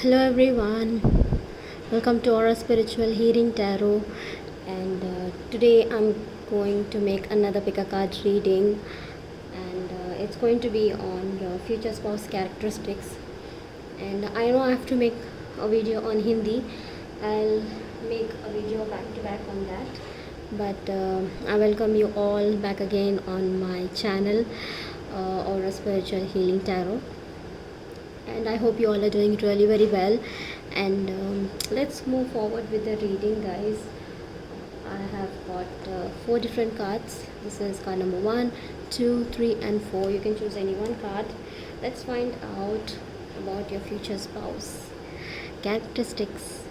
Hello everyone, welcome to our spiritual healing tarot. And today I'm going to make another pick a card reading, and it's going to be on your future spouse characteristics. And I know I have to make a video on Hindi. I'll make a video back to back on that. But I welcome you all back again on my channel, Aura Spiritual Healing Tarot. And I hope you all are doing really very well. And let's move forward with the reading, guys. I have got 4 different cards. This is card number 1, 2, 3 and 4. You can choose any one card. Let's find out about your future spouse characteristics.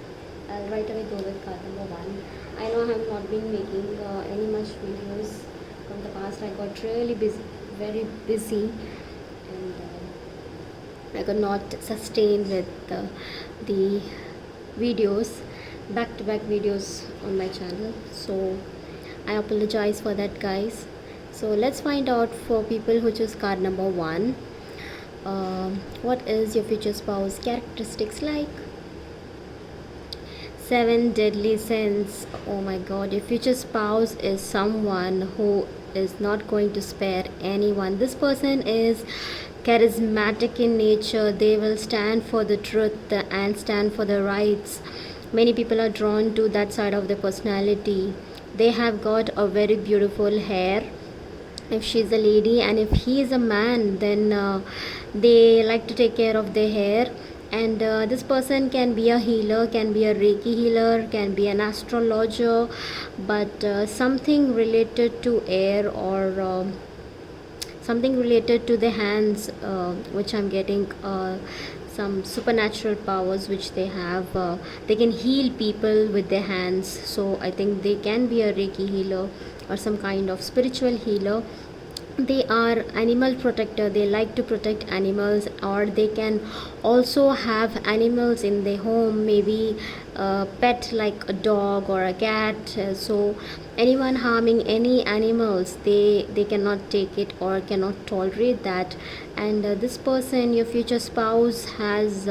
I'll right away go with card number 1. I know I have not been making any much videos from the past. I got really busy, very busy, and I could not sustain with the videos, back-to-back videos on my channel. So I apologize for that, guys. So let's find out for people who choose card number 1. What is your future spouse characteristics like? 7 deadly sins. Oh my god, your future spouse is someone who is not going to spare anyone. This person is charismatic in nature. They will stand for the truth and stand for the rights. Many people are drawn to that side of their personality. They have got a very beautiful hair if she's a lady, and if he is a man, then they like to take care of their hair. And this person can be a healer, can be a Reiki healer, can be an astrologer, but something related to air or something related to the hands, which I'm getting some supernatural powers which they have. They can heal people with their hands, so I think they can be a Reiki healer or some kind of spiritual healer. They are animal protector. They like to protect animals, or they can also have animals in their home, maybe a pet like a dog or a cat. So anyone harming any animals, they cannot take it or cannot tolerate that. And this person, your future spouse, has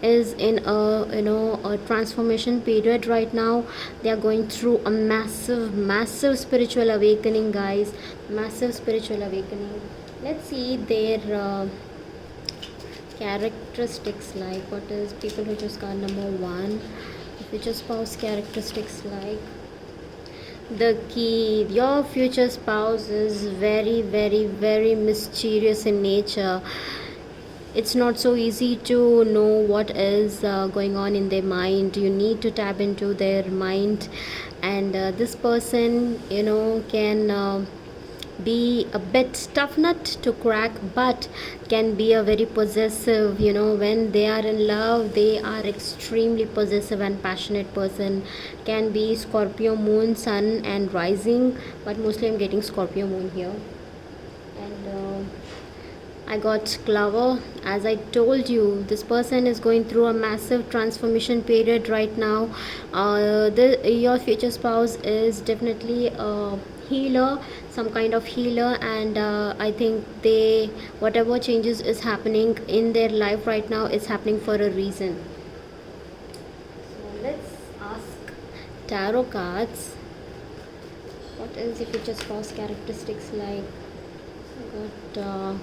is in a transformation period right now. They are going through a massive spiritual awakening, guys. Massive spiritual awakening. Let's see their characteristics like. What is people who choose card number 1, future spouse characteristics like? The key, your future spouse is very mysterious in nature. It's not so easy to know what is going on in their mind. You need to tap into their mind, and this person can be a bit tough nut to crack, but can be a very possessive. When they are in love, they are extremely possessive and passionate person. Can be Scorpio moon, sun and rising, but mostly I'm getting Scorpio moon here. And I got Clover. As I told you, this person is going through a massive transformation period right now. Your future spouse is definitely a healer, some kind of healer, and I think whatever changes is happening in their life right now is happening for a reason. So let's ask tarot cards. What is your future spouse characteristics like? I got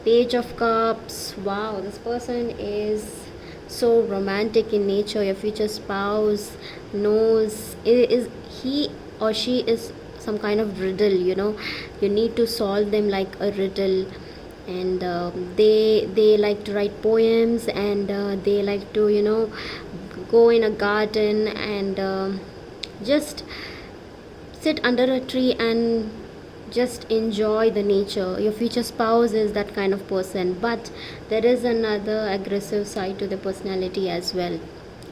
Page of Cups. Wow, this person is so romantic in nature. Your future spouse knows, is he or she is some kind of riddle. You need to solve them like a riddle. And they like to write poems, and they like to go in a garden and just sit under a tree and just enjoy the nature. Your future spouse is that kind of person, but there is another aggressive side to the personality as well.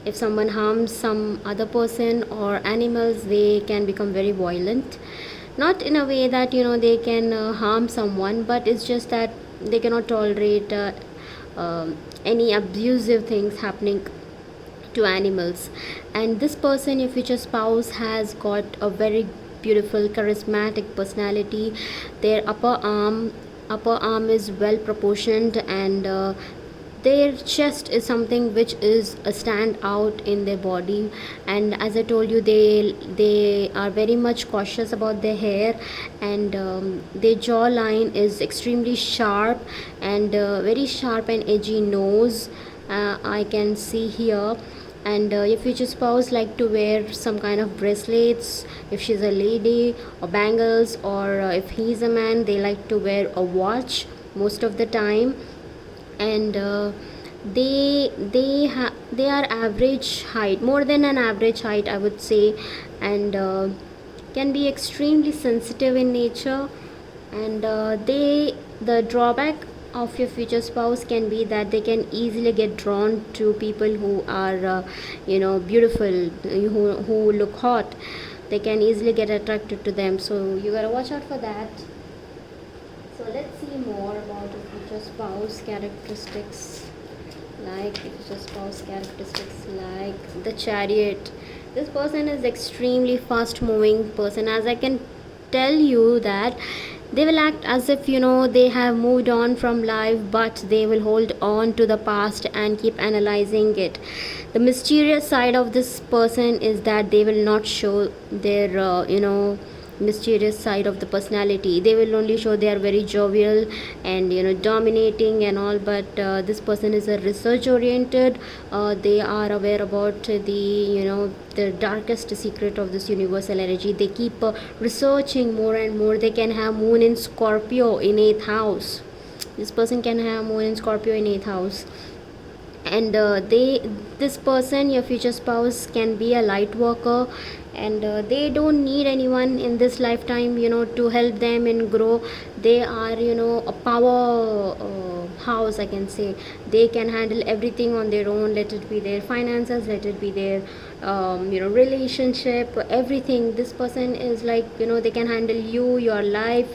If someone harms some other person or animals, they can become very violent. Not in a way that they can harm someone, but it's just that they cannot tolerate any abusive things happening to animals. And this person, your future spouse, has got a very beautiful charismatic personality. Their upper arm is well proportioned, and their chest is something which is a stand out in their body, and as I told you, they are very much cautious about their hair, and their jawline is extremely sharp, and very sharp and edgy nose, I can see here. And your future spouse like to wear some kind of bracelets if she's a lady, or bangles, or if he's a man, they like to wear a watch most of the time. And they are average height, more than an average height, I would say, and can be extremely sensitive in nature. And the drawback of your future spouse can be that they can easily get drawn to people who are beautiful, who look hot. They can easily get attracted to them, so you gotta watch out for that. So let's see more about your future spouse characteristics. Like future spouse characteristics, like the Chariot. This person is extremely fast moving person, as I can tell you that they will act as if they have moved on from life, but they will hold on to the past and keep analyzing it. The mysterious side of this person is that they will not show their mysterious side of the personality. They will only show they are very jovial and dominating and all, but this person is a research oriented. They are aware about the darkest secret of this universal energy. They keep researching more and more. They can have moon in Scorpio in 8th house. This person can have moon in Scorpio in 8th house. And this person, your future spouse, can be a light worker, and they don't need anyone in this lifetime to help them and grow. They are a power house, I can say. They can handle everything on their own, let it be their finances, let it be their relationship, everything. This person is like they can handle your life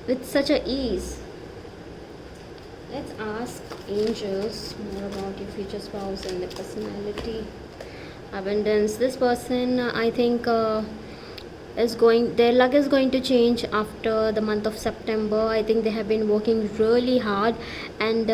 with such a ease. Let's ask angels more about your future spouse and their personality. Abundance. This person, I think, their luck is going to change after the month of September. I think they have been working really hard, and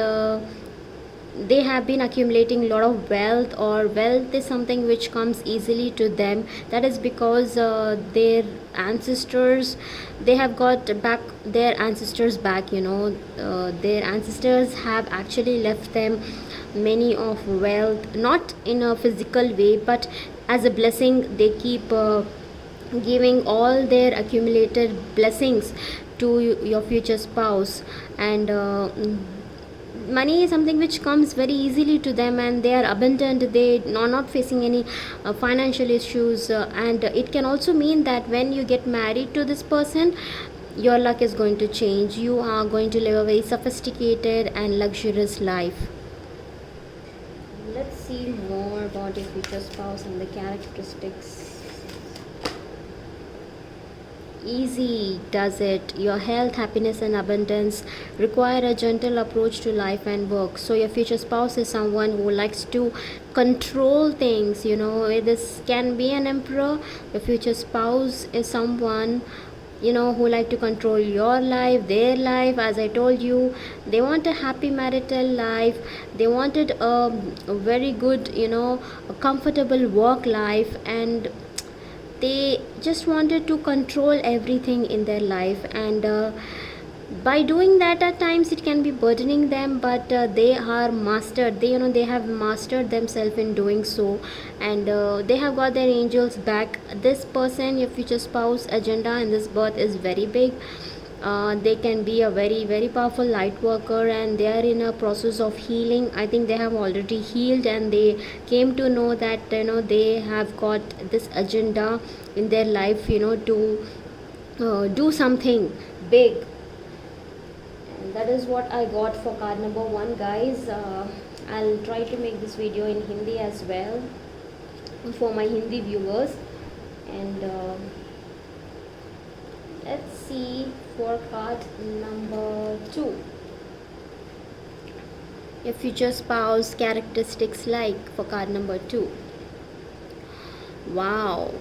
they have been accumulating a lot of wealth, or wealth is something which comes easily to them. That is because their ancestors, they have got back their ancestors back. Their ancestors have actually left them many of wealth, not in a physical way, but as a blessing. They keep giving all their accumulated blessings to your future spouse, and money is something which comes very easily to them, and they are abundant. They are not facing any financial issues, and it can also mean that when you get married to this person, your luck is going to change. You are going to live a very sophisticated and luxurious life. Let's see more about your future spouse and the characteristics. Easy does it. Your health, happiness and abundance require a gentle approach to life and work. So your future spouse is someone who likes to control things. This can be an emperor. Your future spouse is someone who like to control your life, their life. As I told you, they want a happy marital life. They wanted a very good a comfortable work life, and they just wanted to control everything in their life. And by doing that, at times it can be burdening them, but they are mastered. They have mastered themselves in doing so, and they have got their angels back. This person, your future spouse, agenda in this birth is very big. They can be a very very powerful light worker, and they are in a process of healing. I think they have already healed, and they came to know that they have got this agenda in their life to do something big. And that is what I got for card number 1, guys. I'll try to make this video in Hindi as well for my Hindi viewers. And let's see for card number 2. Your future spouse characteristics like for card number 2. Wow,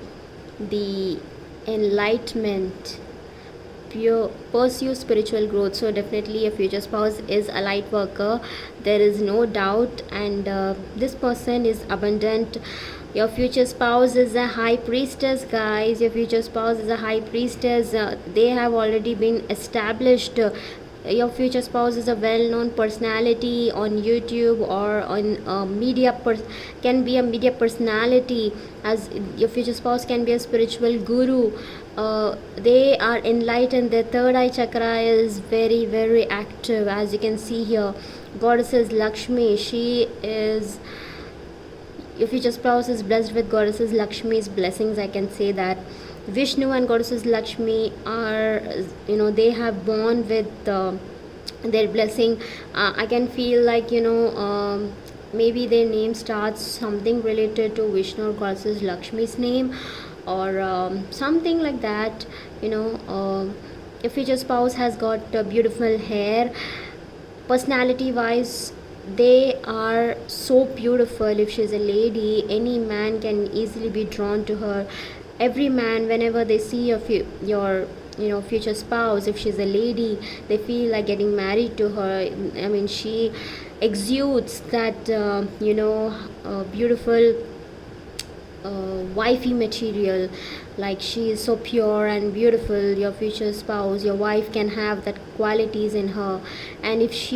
the enlightenment, pursue spiritual growth. So definitely your future spouse is a light worker, there is no doubt. And this person is abundant. Your future spouse is a high priestess, guys. Your future spouse is a high priestess. They have already been established. Your future spouse is a well-known personality on YouTube or on can be a media personality. As your future spouse can be a spiritual guru. They are enlightened. Their third eye chakra is very, very active, as you can see here. Goddesses Lakshmi, she is, your future spouse is blessed with goddesses Lakshmi's blessings, I can say that. Vishnu and goddesses Lakshmi are, they have born with their blessing. I can feel like, maybe their name starts something related to Vishnu or goddesses Lakshmi's name, or something like that. Your future spouse has got beautiful hair. Personality wise, they are so beautiful. If she's a lady, any man can easily be drawn to her. Every man, whenever they see your future spouse, if she's a lady, they feel like getting married to her. I mean, she exudes that beautiful wifey material. Like, she is so pure and beautiful. Your future spouse, your wife, can have that qualities in her. And if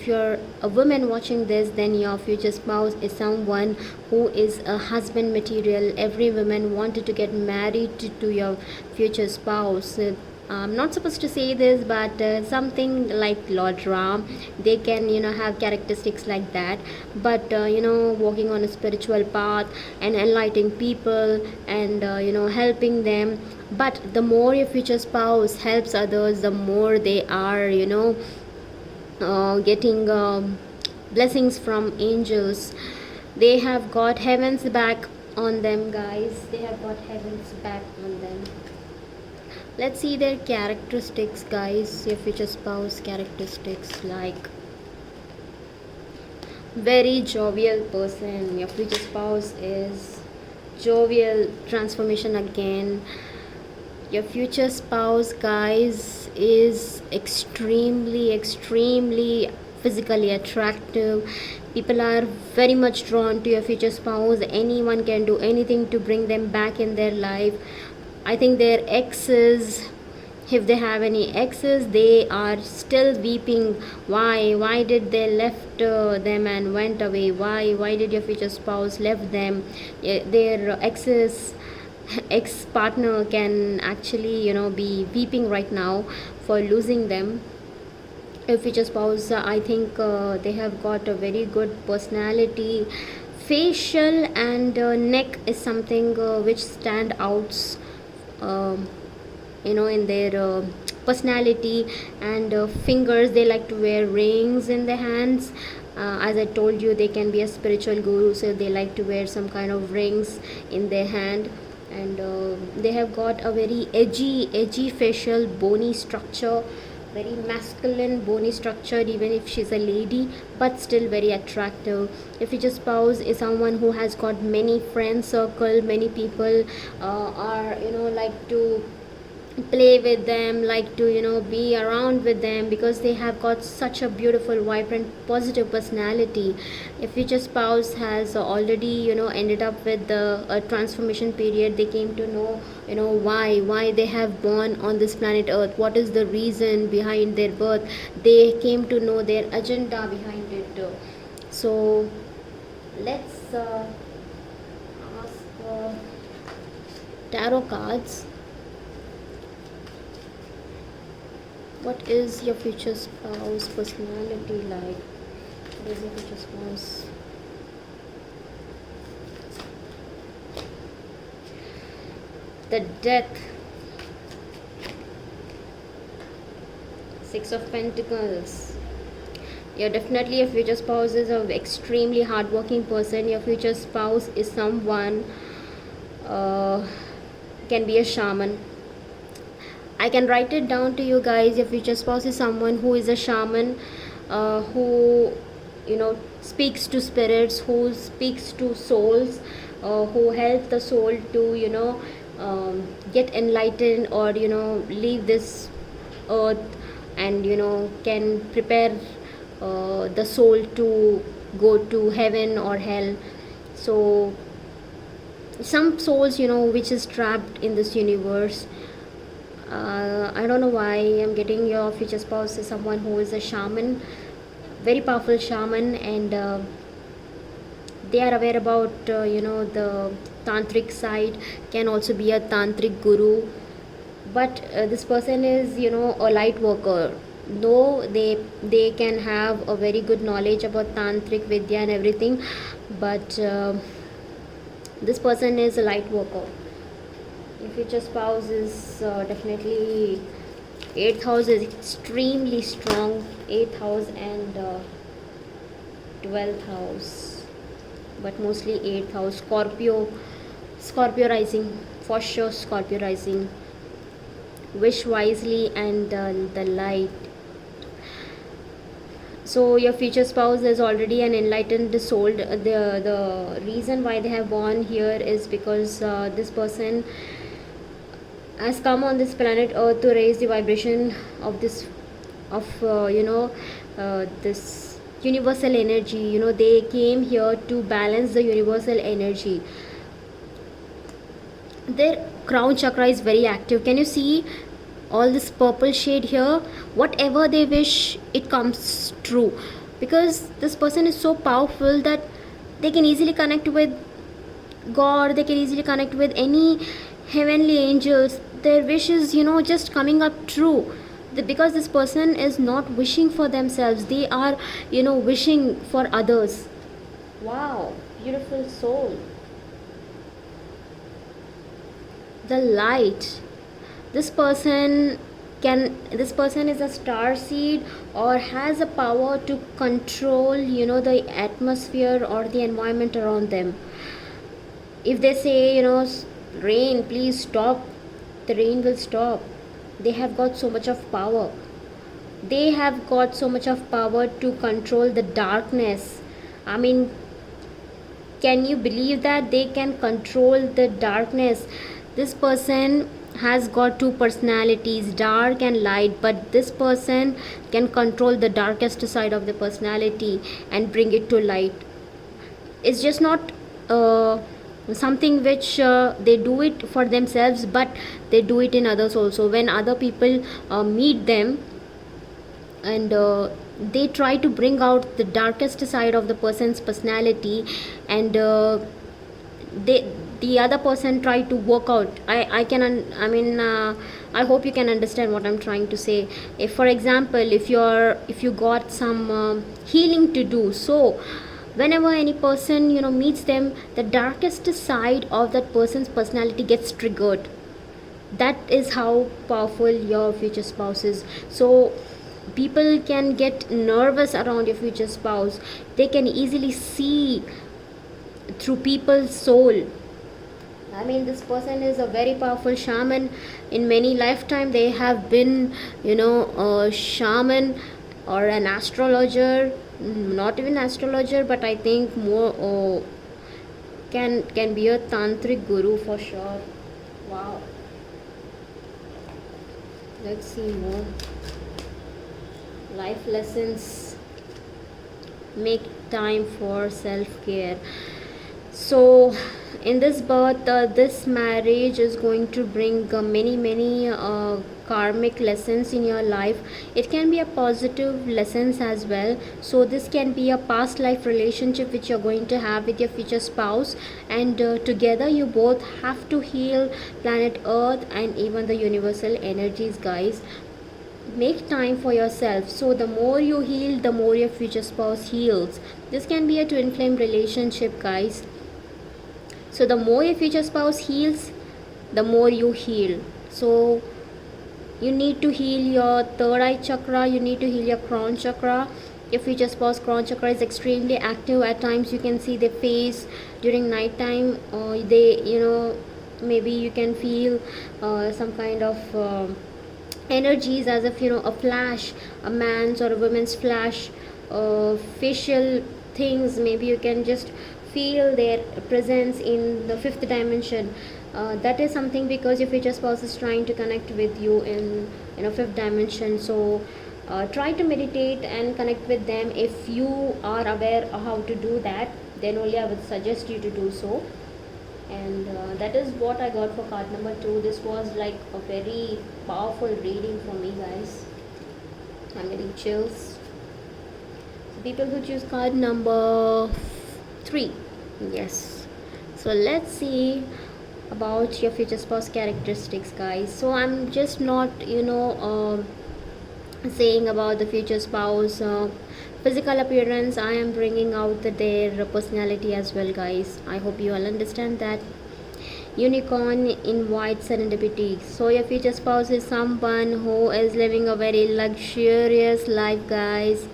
you're a woman watching this, then your future spouse is someone who is a husband material. Every woman wanted to get married to your future spouse. I'm not supposed to say this, but something like Lord Ram, they can have characteristics like that. But walking on a spiritual path and enlightening people and helping them. But the more your future spouse helps others, the more they are getting blessings from angels. They have got heaven's back on them, guys. They have got heaven's back on them. Let's see their characteristics, guys. Your future spouse characteristics, like very jovial person. Your future spouse is jovial, transformation again. Your future spouse, guys, is extremely physically attractive. People are very much drawn to your future spouse. Anyone can do anything to bring them back in their life. I think their exes, if they have any exes, they are still weeping. Why did they left them and went away? Why did your future spouse left them? Their ex partner can actually be weeping right now for losing them. Your future spouse, I think they have got a very good personality. Facial and neck is something which stand out in their personality. And fingers, they like to wear rings in their hands. As I told you, they can be a spiritual guru, so they like to wear some kind of rings in their hand. And they have got a very edgy facial bony structure, very masculine bony structure, even if she's a lady, but still very attractive. If your spouse is someone who has got many friend circle, many people are like to play with them, like to be around with them, because they have got such a beautiful, vibrant, positive personality. If your spouse has already ended up with the transformation period, they came to know why they have born on this planet Earth, what is the reason behind their birth. They came to know their agenda behind it. So let's ask tarot cards. What is your future spouse personality like? What is your future spouse? The Death, Six of Pentacles. You're definitely, your future spouse is an extremely hardworking person. Your future spouse is someone can be a shaman. I can write it down to you guys. Your future spouse is someone who is a shaman, who speaks to spirits, who speaks to souls, who help the soul to get enlightened, or leave this earth, and can prepare the soul to go to heaven or hell. So some souls which is trapped in this universe. I don't know why I'm getting your future spouse is someone who is a shaman, very powerful shaman, and they are aware about the tantric side, can also be a tantric guru. But this person is a light worker, though they can have a very good knowledge about tantric vidya and everything, but this person is a light worker. Your future spouse is definitely 8th house is extremely strong, 8th house and 12th house, but mostly 8th house. Scorpio rising, for sure. Scorpio rising. Wish wisely and the light. So your future spouse is already an enlightened soul. The reason why they have born here is because this person has come on this planet Earth to raise the vibration of this this universal energy. They came here to balance the universal energy. Their crown chakra is very active. Can you see all this purple shade here? Whatever they wish, it comes true, because this person is so powerful that they can easily connect with God, they can easily connect with any heavenly angels. Their wish is just coming up true, because this person is not wishing for themselves, they are wishing for others. Wow, beautiful soul. The light. This person is a star seed, or has a power to control the atmosphere or the environment around them. If they say rain, please stop, the rain will stop. They have got so much of power. They have got so much of power to control the darkness. I mean, can you believe that they can control the darkness? This person has got two personalities, dark and light, but this person can control the darkest side of the personality and bring it to light. It's just not something which they do it for themselves, but they do it in others also. When other people meet them, and they try to bring out the darkest side of the person's personality, and the other person try to work out. I hope you can understand what I'm trying to say. If for example, if you got some healing to do, so whenever any person meets them, the darkest side of that person's personality gets triggered. That is how powerful your future spouse is. So people can get nervous around your future spouse. They can easily see through people's soul. I mean, this person is a very powerful shaman. In many lifetime they have been a shaman or an astrologer. Not even astrologer, but I think more can be a tantric guru for sure. Wow. Let's see more life lessons. Make time for self-care. So in this birth, this marriage is going to bring many karmic lessons in your life. It can be a positive lessons as well. So this can be a past life relationship which you're going to have with your future spouse, and together you both have to heal planet Earth and even the universal energies, guys. Make time for yourself. So the more you heal, the more your future spouse heals. This can be a twin flame relationship, guys. So the more your future spouse heals, the more you heal. So you need to heal your third eye chakra, you need to heal your crown chakra. Your future spouse crown chakra is extremely active. At times you can see their face during night time, they maybe you can feel some kind of energies, as if a flash, a man's or a woman's flash, facial things. Maybe you can just feel their presence in the fifth dimension. That is something because your future spouse is trying to connect with you in fifth dimension. So try to meditate and connect with them. If you are aware of how to do that, then only I would suggest you to do so. And that is what I got for card number 2. This was like a very powerful reading for me, guys. I'm getting chills. So people who choose card number 3, yes. So let's see about your future spouse characteristics, guys. So I'm just not saying about the future spouse physical appearance. I am bringing out their personality as well, guys. I hope you all understand that. Unicorn in white serendipity. So your future spouse is someone who is living a very luxurious life, guys.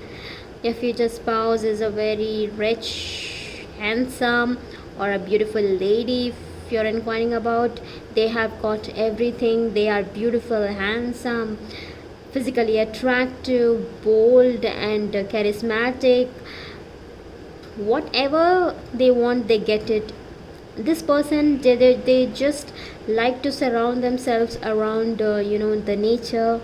Your future spouse is a very rich, handsome, or a beautiful lady. If you're inquiring about, they have got everything. They are beautiful, handsome, physically attractive, bold, and charismatic. Whatever they want, they get it. This person, they just like to surround themselves around the nature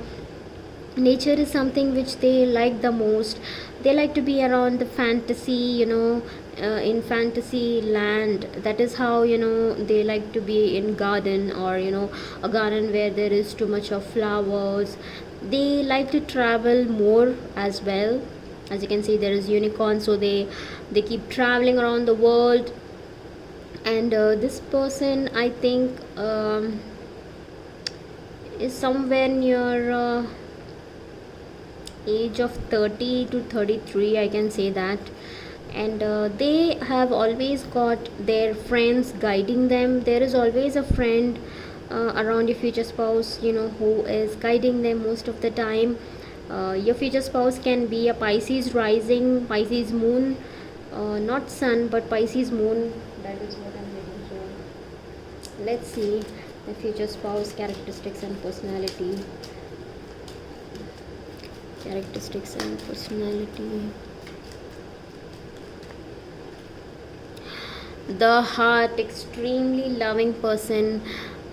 is something which they like the most. They like to be around the fantasy, in fantasy land. That is how they like to be in garden, or a garden where there is too much of flowers. They like to travel more as well. As you can see, there is unicorn, so they keep traveling around the world. And this person, I think, is somewhere near age of 30 to 33, I can say that. And they have always got their friends guiding them. There is always a friend around your future spouse, who is guiding them most of the time. Your future spouse can be a Pisces rising, Pisces moon, not sun but Pisces moon. That is what I'm getting here. Let's see the future spouse characteristics and personality. Characteristics and personality. The heart, extremely loving person.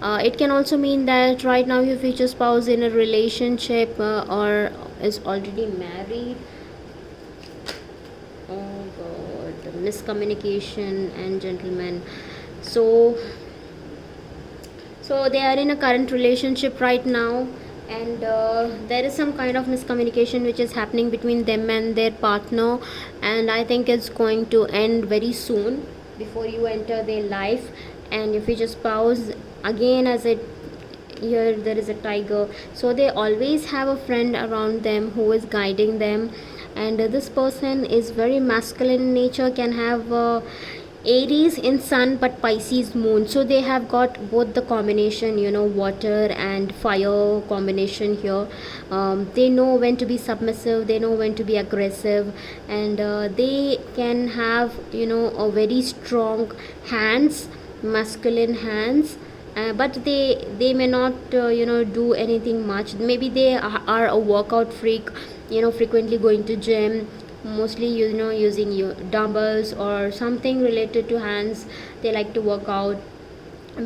It can also mean that right now your future spouse in a relationship or is already married. Oh god, miscommunication and gentleman. So they are in a current relationship right now, and there is some kind of miscommunication which is happening between them and their partner, and I think it's going to end very soon before you enter their life. And your future spouse, again, as it here there is a tiger, so they always have a friend around them who is guiding them. And this person is very masculine in nature, can have Aries in sun but Pisces moon, so they have got both the combination, water and fire combination here. They know when to be submissive, they know when to be aggressive, and they can have a very strong hands, masculine hands. But they may not do anything much. Maybe they are a workout freak, frequently going to gym, mostly using dumbbells or something related to hands. They like to work out,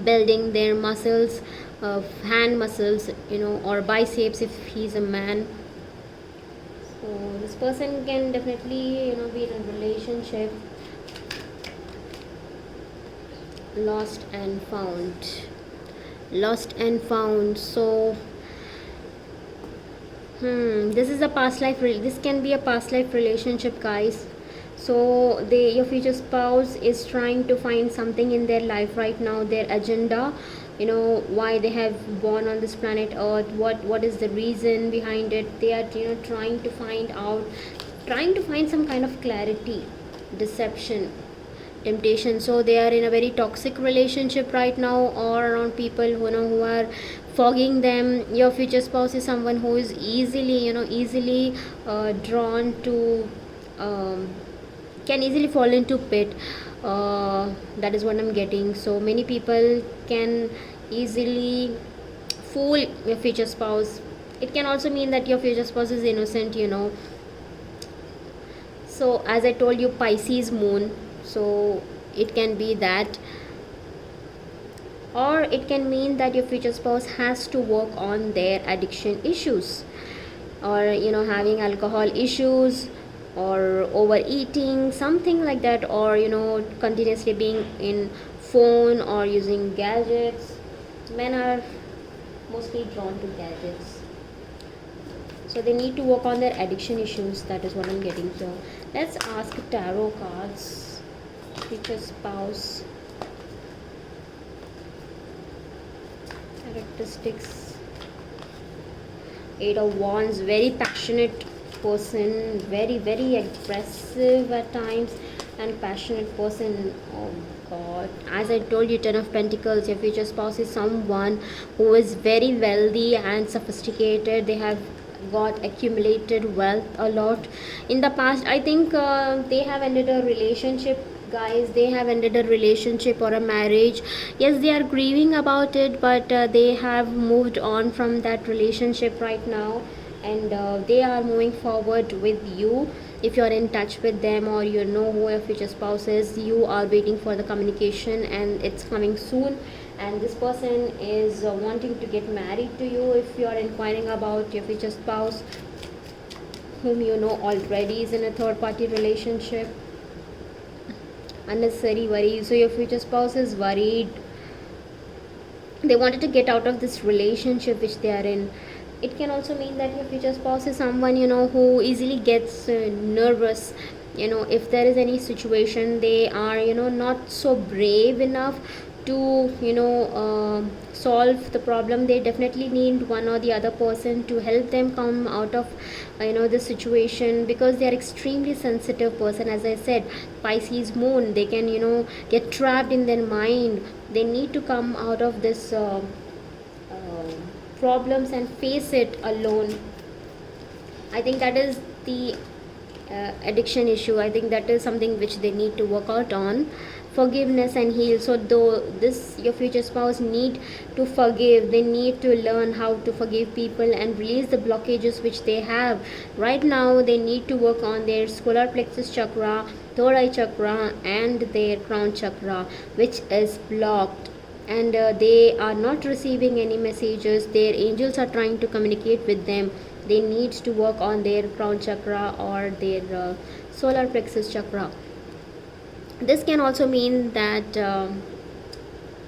building their muscles, hand muscles, or biceps if he's a man. So this person can definitely be in a relationship. Lost and found. So this is a past life. This can be a past life relationship, guys. So your future spouse is trying to find something in their life right now, their agenda, why they have born on this planet Earth, what is the reason behind it. They are trying to find some kind of clarity, deception, temptation. So they are in a very toxic relationship right now, or around people who are fogging them. Your future spouse is someone who is easily drawn to, can easily fall into pit. That is what I'm getting. So many people can easily fool your future spouse. It can also mean that your future spouse is innocent. So as I told you, Pisces moon, so it can be that. or it can mean that your future spouse has to work on their addiction issues, or having alcohol issues, or overeating, something like that, or continuously being in phone or using gadgets. Men are mostly drawn to gadgets, so they need to work on their addiction issues. That is what I'm getting here. Let's ask tarot cards. Future spouse characteristics. Eight of Wands, very passionate person, very very aggressive at times, and passionate person. Oh god, as I told you, Ten of Pentacles, your future spouse is someone who is very wealthy and sophisticated. They have got accumulated wealth a lot in the past. I think they have ended a relationship, guys. They have ended a relationship or a marriage. Yes, they are grieving about it, but they have moved on from that relationship right now, and they are moving forward with you. If you are in touch with them, or you know who your future spouse is, you are waiting for the communication, and it's coming soon. And this person is wanting to get married to you. If you are inquiring about your future spouse, whom you know already is in a third party relationship, unnecessary worry. So your future spouse is worried. They wanted to get out of this relationship which they are in. It can also mean that your future spouse is someone who easily gets nervous. If there is any situation, they are not so brave enough to solve the problem. They definitely need one or the other person to help them come out of the situation, because they are extremely sensitive person. As I said, Pisces moon, they can get trapped in their mind. They need to come out of this problems and face it alone. I think that is the addiction issue. I think that is something which they need to work out on. Forgiveness and heal. So though this your future spouse need to forgive, they need to learn how to forgive people and release the blockages which they have right now. They need to work on their solar plexus chakra, third eye chakra, and their crown chakra, which is blocked, and they are not receiving any messages. Their angels are trying to communicate with them. They need to work on their crown chakra or their solar plexus chakra. This can also mean that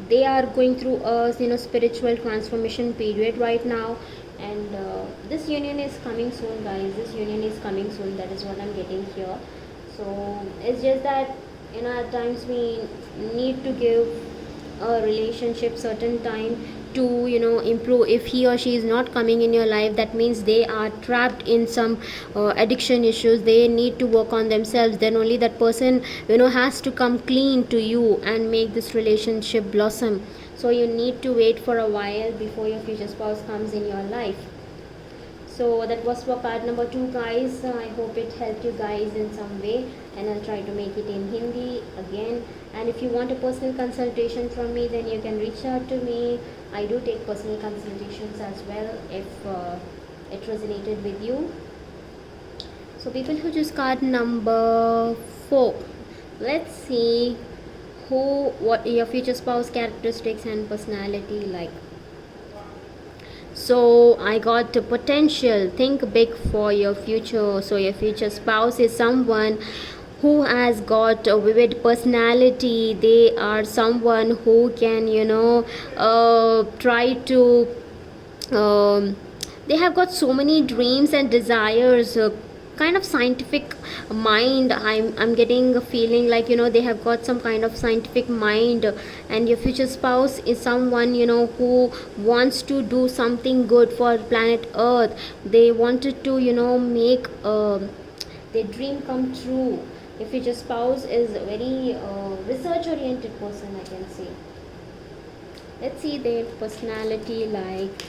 they are going through a spiritual transformation period right now, and this union is coming soon, guys. This union is coming soon. That is what I'm getting here. So it's just that at times we need to give a relationship certain time to improve. If he or she is not coming in your life, that means they are trapped in some addiction issues. They need to work on themselves. Then only that person has to come clean to you and make this relationship blossom. So you need to wait for a while before your future spouse comes in your life. So that was for card number 2, guys. I hope it helped you guys in some way, and I'll try to make it in Hindi again. And if you want a personal consultation from me, then you can reach out to me. I do take personal consultations as well if it resonated with you. So people who choose card number 4, let's see what your future spouse characteristics and personality like. So I got the potential. Think big for your future. So your future spouse is someone who has got a vivid personality. They are someone who can try to they have got so many dreams and desires, kind of scientific mind. I'm getting a feeling like they have got some kind of scientific mind. And your future spouse is someone who wants to do something good for planet Earth. They wanted to make their dream come true. Your future spouse is a very research oriented person, I can say. Let's see their personality like.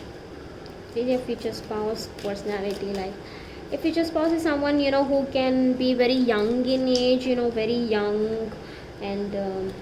Your future spouse personality like. If future spouse is someone who can be very young in age, very young, and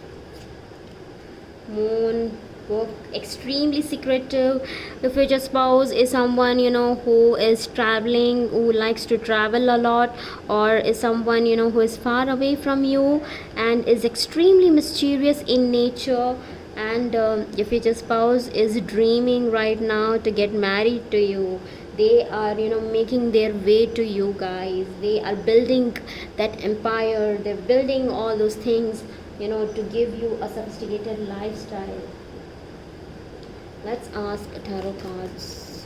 moon book, extremely secretive. The future spouse is someone who is traveling, who likes to travel a lot, or is someone who is far away from you and is extremely mysterious in nature. and your future spouse is dreaming right now to get married to you. They are, making their way to you guys. They are building that empire. They're building all those things, to give you a sophisticated lifestyle. Let's ask tarot cards.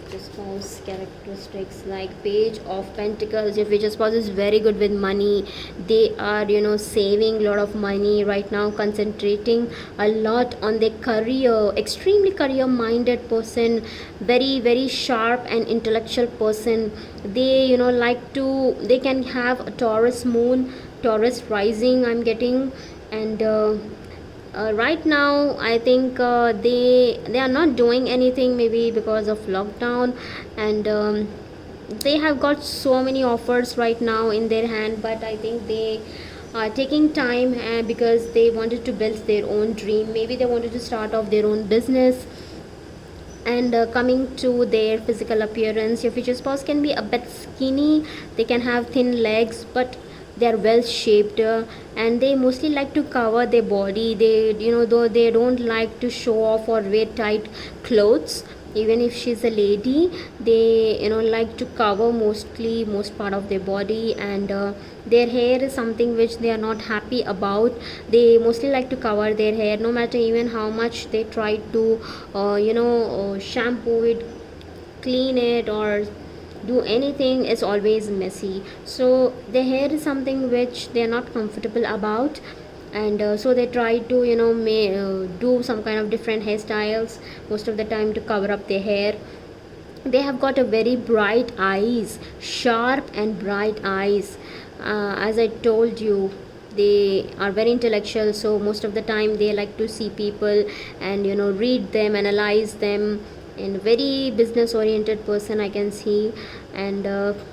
Future spouse characteristics, like Page of Pentacles. Your future spouse is very good with money. They are, saving a lot of money right now, concentrating a lot on their career. Extremely career minded person, very very sharp and intellectual person. They, they can have a Taurus moon, Taurus rising, I'm getting. And right now I think they are not doing anything, maybe because of lockdown, and they have got so many offers right now in their hand, but I think they are taking time, because they wanted to build their own dream. Maybe they wanted to start off their own business. And coming to their physical appearance, your future spouse can be a bit skinny. They can have thin legs, but they are well shaped, and they mostly like to cover their body. They, though they don't like to show off or wear tight clothes. Even if she's a lady, they, like to cover most part of their body. And their hair is something which they are not happy about. They mostly like to cover their hair, no matter even how much they try to shampoo it, clean it, or do anything, is always messy. So their hair is something which they are not comfortable about, and so they try to, do some kind of different hairstyles most of the time to cover up their hair. They have got a very bright eyes, sharp and bright eyes. As I told you, they are very intellectual, so most of the time they like to see people and, read them, analyze them. And very business oriented person I can see. And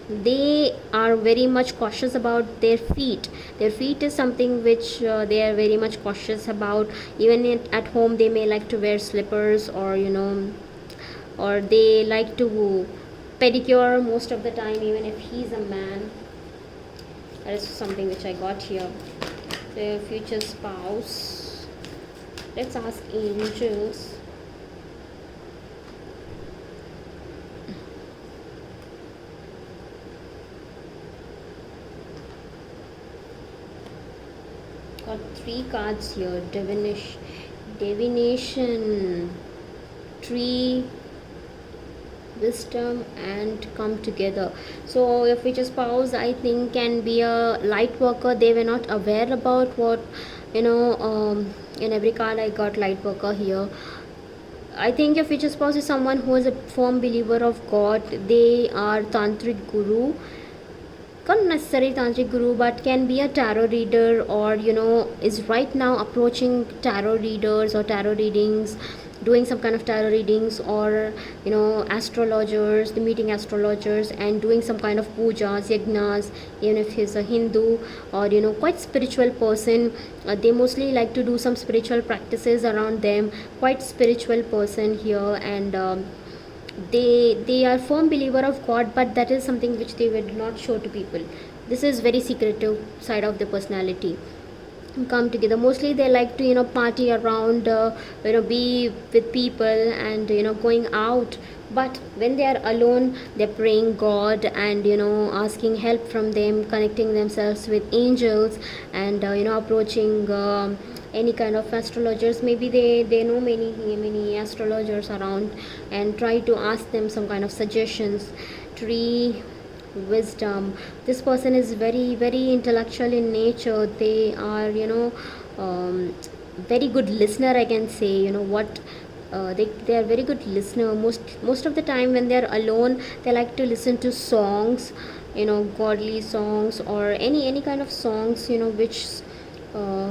they are very much cautious about their feet is something which they are very much cautious about. Even at home they may like to wear slippers, or or they like to pedicure most of the time, even if he's a man. That is something which I got here. The future spouse, let's ask angels. Got 3 cards here. Divination, tree, wisdom, and come together. So your future spouse, I think, can be a light worker. They were not aware about what, in every card I got light worker here. I think your future spouse is someone who is a firm believer of God. They are tantric guru, not necessarily tantric guru, but can be a tarot reader, or is right now approaching tarot readers or tarot readings, doing some kind of tarot readings, or astrologers, the meeting astrologers and doing some kind of pujas, yagnas. Even if he's a Hindu, or quite spiritual person, they mostly like to do some spiritual practices around them. Quite spiritual person here. And they are firm believer of God, but that is something which they would not show to people. This is very secretive side of the personality. Come together, mostly they like to party around, be with people, and going out. But when they are alone, they're praying God, and asking help from them, connecting themselves with angels, and approaching any kind of astrologers. Maybe they know many astrologers around, and try to ask them some kind of suggestions. Tree, wisdom. This person is very very intellectual in nature. They are very good listener, I can say. What they are very good listener. Most of the time when they are alone, they like to listen to songs, godly songs, or any kind of songs which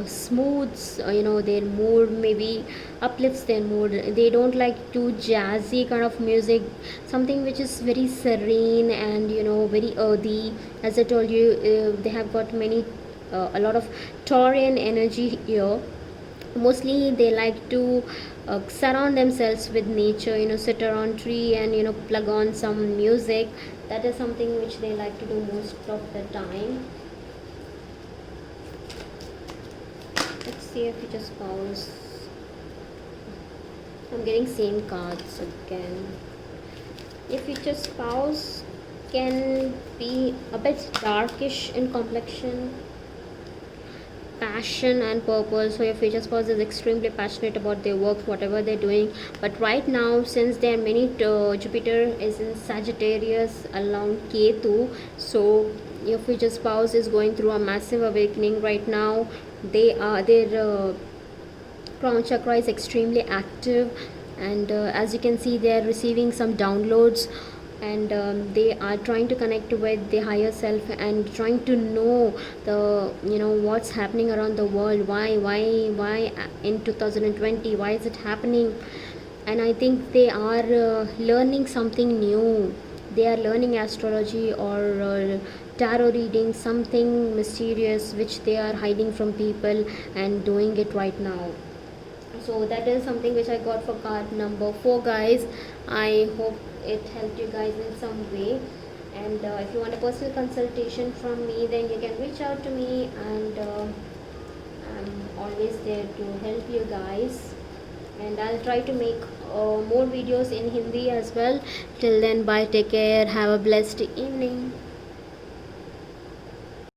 smooths their mood, maybe uplifts their mood. They don't like too jazzy kind of music, something which is very serene and very earthy. As I told you, they have got a lot of Taurian energy here. Mostly they like to surround themselves with nature, sit around tree and plug on some music. That is something which they like to do most of the time. Let's see if you just pause. I'm getting same cards again. Your future spouse can be a bit darkish in complexion, passion and purpose. So your future spouse is extremely passionate about their work, whatever they're doing. But right now, since their many Jupiter is in Sagittarius along Ketu, so your future spouse is going through a massive awakening right now. Their crown chakra is extremely active, and as you can see, they are receiving some downloads, and they are trying to connect with the higher self and trying to know the what's happening around the world, why in 2020, why is it happening. And I think they are learning something new. They are learning astrology or tarot reading, something mysterious which they are hiding from people and doing it right now. So that is something which I got for card number 4, guys. I hope it helped you guys in some way. And if you want a personal consultation from me, then you can reach out to me, and I'm always there to help you guys. And I'll try to make more videos in Hindi as well. Till then, bye, take care, have a blessed evening.